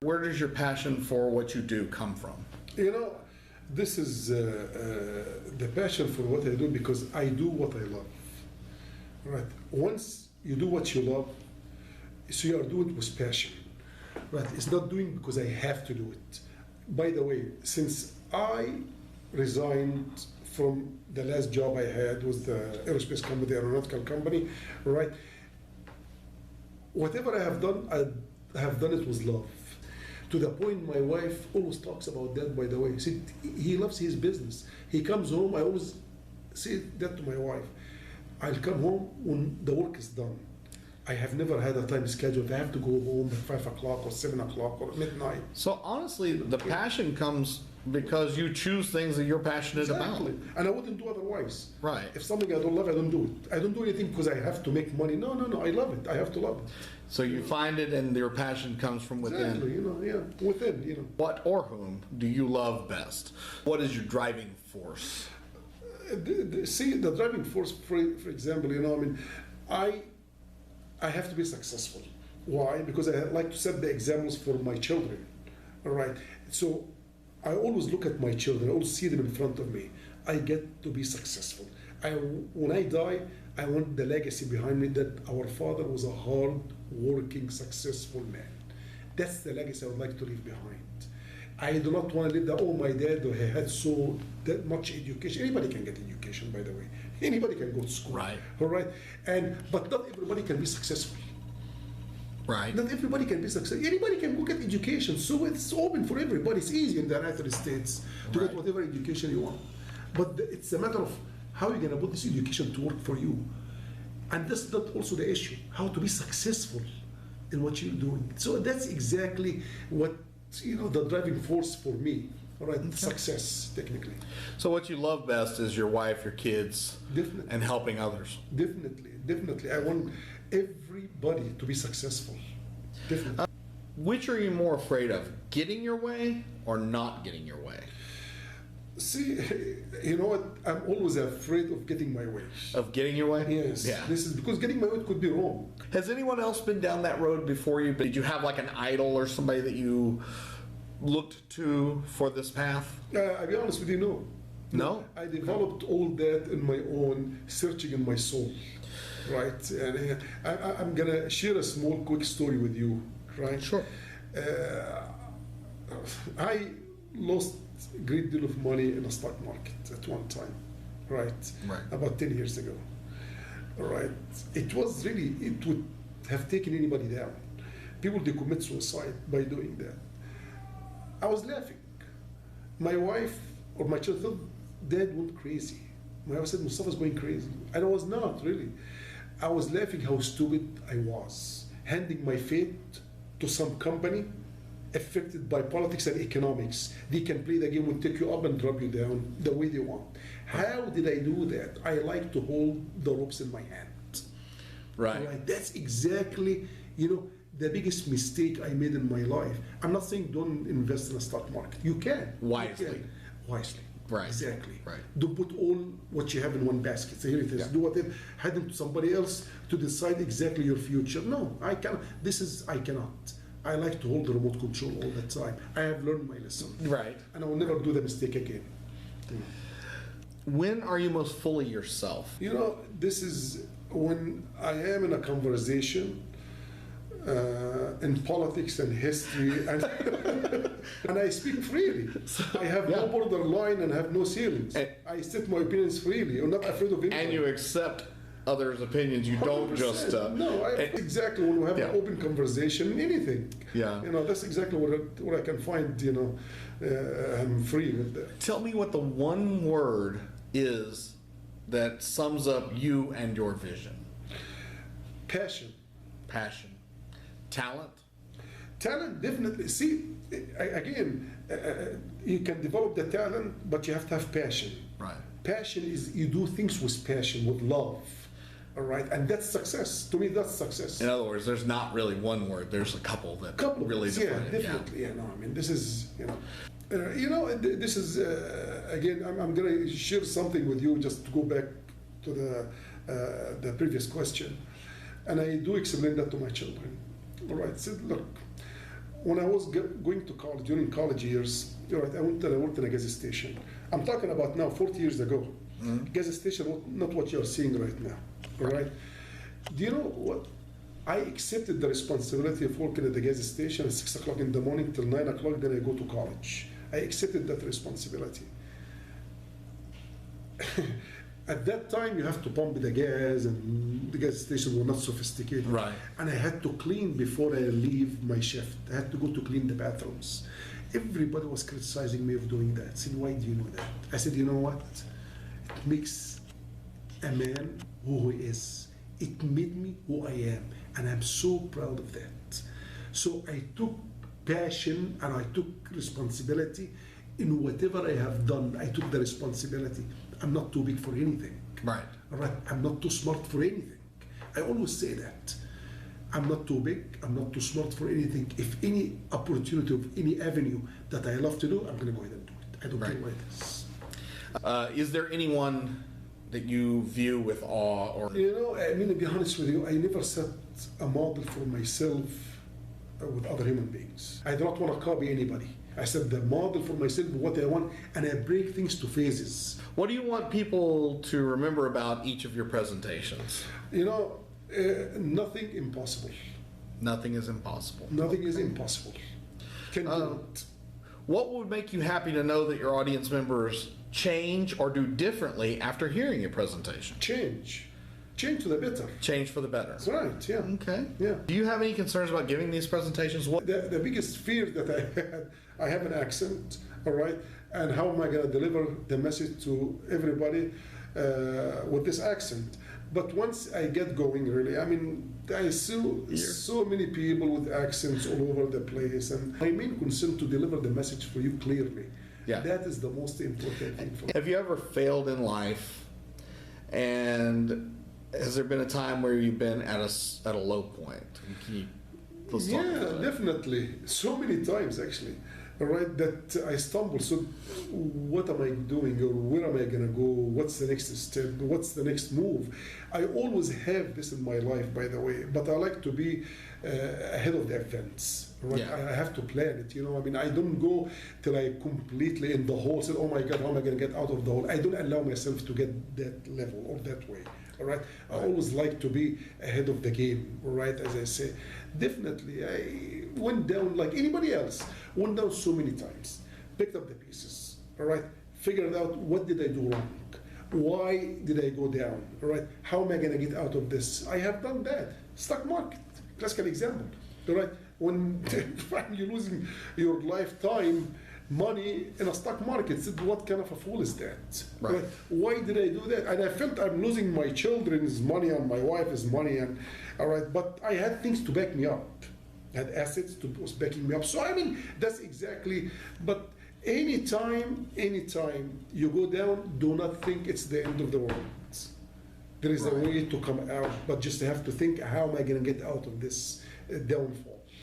Where does your passion for what you do come from? You know, this is the passion for what I do because I do what I love. Right. Once you do what you love, so you are doing it with passion. Right. It's not doing because I have to do it. By the way, since I resigned from the last job I had with the aerospace company, the aeronautical company, right? Whatever I have done it with love. To the point my wife always talks about that, by the way. See, he loves his business. He comes home, I always say that to my wife. I'll come home when the work is done. I have never had a time scheduled. I have to go home at 5 o'clock or 7 o'clock or midnight. So honestly, the passion comes because you choose things that you're passionate about. And I wouldn't do otherwise. Right. If something I don't love, I don't do it. I don't do anything because I have to make money. No. I love it. I have to love it. So you find it and your passion comes from within. Exactly, within. What or whom do you love best? What is your driving force? The driving force, for example, I have to be successful. Why? Because I like to set the examples for my children. All right. So I always look at my children. I always see them in front of me. I get to be successful. When I die, I want the legacy behind me that our father was a hard-working, successful man. That's the legacy I would like to leave behind. I do not want to leave my dad had that much education. Anybody can get education, by the way. Anybody can go to school. Right. All right. But not everybody can be successful. Right. Not everybody can be successful. Anybody can go get education. So it's open for everybody. It's easy in the United States to get whatever education you want. But it's a matter of how you're going to put this education to work for you. And that's not also the issue. How to be successful in what you're doing. So that's exactly what the driving force for me, all right, okay. Success, technically. So what you love best is your wife, your kids, definitely, and helping others. Definitely. I want everybody to be successful. Definitely. Which are you more afraid of, getting your way or not getting your way? See, you know what? I'm always afraid of getting my way. Of getting your way? Yes. Yeah. This is because getting my way could be wrong. Has anyone else been down that road before you? Did you have like an idol or somebody that you looked to for this path? I'll be honest with you, no. No? I developed all that in my own, searching in my soul. Right? And I'm going to share a small, quick story with you. Right? Sure. I lost a great deal of money in the stock market at one time, right? About 10 years ago, right? It would have taken anybody down. People, they commit suicide by doing that. I was laughing. My wife or my children thought Dad went crazy. My wife said Mustafa's going crazy, and I was not really. I was laughing how stupid I was, handing my fate to some company affected by politics and economics. They can play the game and take you up and drop you down the way they want. How did I do that? I like to hold the ropes in my hand. Right. That's exactly, the biggest mistake I made in my life. I'm not saying don't invest in the stock market. You can. Wisely. Wisely. Right. Exactly. Right. Don't put all what you have in one basket. So here it is. Do whatever. Hand it to somebody else to decide exactly your future. No, I cannot. I cannot. I like to hold the remote control all the time. I have learned my lesson. Right. And I will never do the mistake again. When are you most fully yourself? This is when I am in a conversation in politics and history, and, and I speak freely. I have no borderline and have no ceilings. I state my opinions freely. I'm not afraid of anything. And you accept others' opinions. You don't just... exactly when we have an open conversation, anything. Yeah. That's exactly what I can find, I'm free with that. Tell me what the one word is that sums up you and your vision. Passion. Talent? Talent, definitely. See, again, you can develop the talent, but you have to have passion. Right. Passion is you do things with passion, with love. All right, and that's success. To me, that's success. In other words, there's not really one word. There's a couple that really define it. Definitely. This is, this is, again, I'm going to share something with you just to go back to the previous question. And I do explain that to my children. All right, so look, when I was going to college, during college years, right, I worked in a gas station. I'm talking about now 40 years ago. Gas station, not what you're seeing right now, all right? Do you know what? I accepted the responsibility of working at the gas station at 6 o'clock in the morning till 9 o'clock, then I go to college. I accepted that responsibility. At that time, you have to pump the gas, and the gas stations were not sophisticated. Right. And I had to clean before I leave my shift. I had to go to clean the bathrooms. Everybody was criticizing me of doing that. Saying, why do you know that? I said, you know what? It makes a man who he is. It made me who I am. And I'm so proud of that. So I took passion and I took responsibility in whatever I have done. I took the responsibility. I'm not too big for anything. Right. All right. I'm not too smart for anything. I always say that. I'm not too big. I'm not too smart for anything. If any opportunity of any avenue that I love to do, I'm going to go ahead and do it. I don't care what it is. Is there anyone that you view with awe or? You know, I mean, to be honest with you, I never set a model for myself with other human beings. I do not want to copy anybody. I set the model for myself, what I want, and I break things to phases. What do you want people to remember about each of your presentations? You know, nothing impossible. Nothing is impossible. Nothing is impossible. Can do it. What would make you happy to know that your audience members change or do differently after hearing your presentation? Change to the better. Change for the better. That's right, yeah. Okay. Yeah. Do you have any concerns about giving these presentations? What? The biggest fear that I had, I have an accent, all right, and how am I going to deliver the message to everybody with this accent? But once I get going, really, I mean, I see so many people with accents all over the place, and my main concern to deliver the message for you clearly. Yeah. That is the most important thing for me. Have you ever failed in life, and has there been a time where you've been at a low point? Let's talk about that. Definitely. So many times, actually. All right, that I stumble. So, what am I doing, or where am I going to go? What's the next step? What's the next move? I always have this in my life, by the way, but I like to be ahead of the events. Right? Yeah. I have to plan it. You know, I mean, I don't go till I completely in the hole. Say, oh my God, how am I going to get out of the hole? I don't allow myself to get that level or that way. All right, I always like to be ahead of the game. All right, as I say, definitely, I went down like anybody else. Went down so many times, picked up the pieces. All right, figured out what did I do wrong, why did I go down. All right, how am I going to get out of this? I have done that. Stock market, classical example. All right, when you're losing your lifetime money in a stock market, what kind of a fool is that? Right. Why did I do that? And I felt I'm losing my children's money and my wife's money, and all right, but I had things to back me up. I had assets to was backing me up. So I mean, that's exactly. But anytime you go down, do not think it's the end of the world. There is a way to come out, but just have to think, how am I going to get out of this downfall?